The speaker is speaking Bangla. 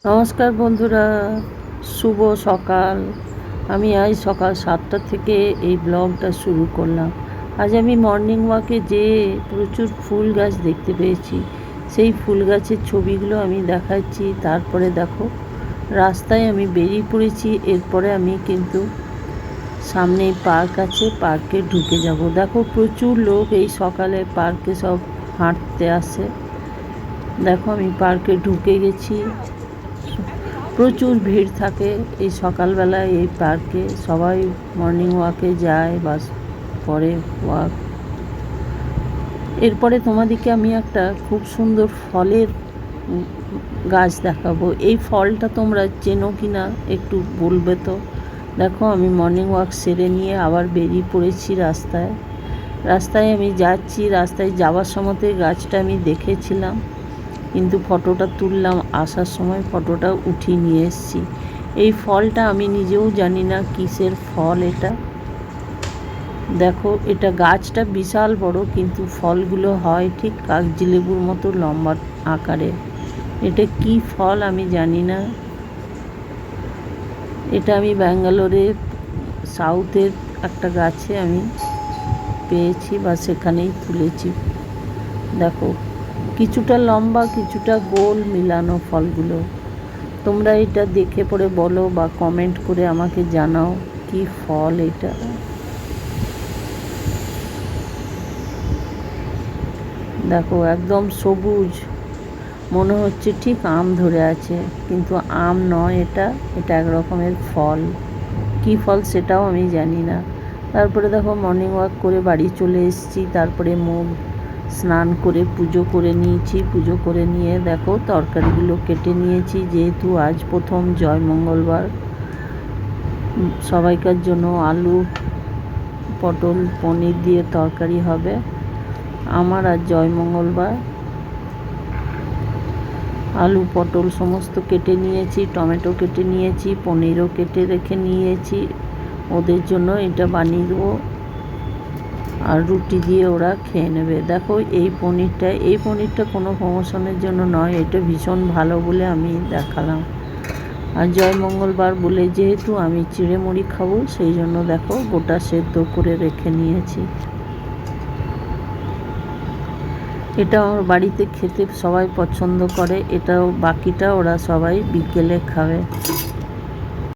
নমস্কার বন্ধুরা, শুভ সকাল। আমি আজ সকাল 7টা থেকে এই ব্লগটা শুরু করলাম। আজ আমি মর্নিং ওয়াকে যেয়ে প্রচুর ফুল গাছ দেখতে পেয়েছি। সেই ফুল গাছের ছবিগুলো আমি দেখাচ্ছি। তারপরে দেখো, রাস্তায় আমি বেরিয়ে পড়েছি। এরপরে আমি কিন্তু সামনেই পার্ক আছে, পার্কে ঢুকে যাব। দেখো, প্রচুর লোক এই সকালে পার্কে সব হাঁটতে আসে। দেখো, আমি পার্কে ঢুকে গেছি। প্রচুর ভিড় থাকে এই সকালবেলায় এই পার্কে। সবাই মর্নিং ওয়াকে যায় বা করে ওয়াক। এরপরে তোমাদেরকে আমি একটা খুব সুন্দর ফলের গাছ দেখাবো। এই ফলটা তোমরা চেনো কি না একটু বলবে তো। দেখো, আমি মর্নিং ওয়াক সেরে নিয়ে আবার বেরিয়ে পড়েছি রাস্তায়। রাস্তায় আমি যাচ্ছি। রাস্তায় যাওয়ার সময়তে গাছটা আমি দেখেছিলাম, কিন্তু ফটোটা তুললাম, আসার সময় ফটোটা উঠিয়ে নিয়ে এসেছি। এই ফলটা আমি নিজেও জানি না কিসের ফল এটা। দেখো, এটা গাছটা বিশাল বড়, কিন্তু ফলগুলো হয় ঠিক কাগজি লেবুর মতো লম্বা আকারে। এটা কি ফল আমি জানি না। এটা আমি ব্যাঙ্গালোরের সাউথের একটা গাছে আমি পেয়েছি বা সেখানেই তুলেছি। দেখো, কিছুটা লম্বা কিছুটা গোল মিলানো ফলগুলো। তোমরা এটা দেখে পড়ে বলো বা কমেন্ট করে আমাকে জানাও কি ফল এটা। দেখো, একদম সবুজ, মনে হচ্ছে ঠিক আম ধরে আছে, কিন্তু আম নয় এটা। এটা এক রকমের ফল। কি ফল সেটাও আমি জানি না। তারপরে দেখো, মর্নিং ওয়াক করে বাড়ি চলে এসেছি। তারপরে মুখ স্নান করে পুজো করে নিয়েছি। পুজো করে নিয়ে দেখো, তরকারিগুলো কেটে নিয়েছি, যেহেতু আজ প্রথম জয় মঙ্গলবার। সবাইকার জন্য আলু পটল পনির দিয়ে তরকারি হবে। আমার আজ জয় মঙ্গলবার। আলু পটল সমস্ত কেটে নিয়েছি, টমেটো কেটে নিয়েছি, পনিরও কেটে রেখে নিয়েছি। ওদের জন্য এটা বানিয়ে দেবো, আর রুটি দিয়ে ওরা খেয়ে নেবে। দেখো, এই পনিরটা কোনো প্রমোশনের জন্য নয়, এটা ভীষণ ভালো বলে আমি দেখালাম। আর জয় মঙ্গলবার বলে যেহেতু আমি চিড়ে মুড়ি খাবো, সেই জন্য দেখো গোটা সেদ্ধ করে রেখে নিয়েছি। এটা আমার বাড়িতে খেতে সবাই পছন্দ করে। এটাও বাকিটা ওরা সবাই বিকেলে খাবে।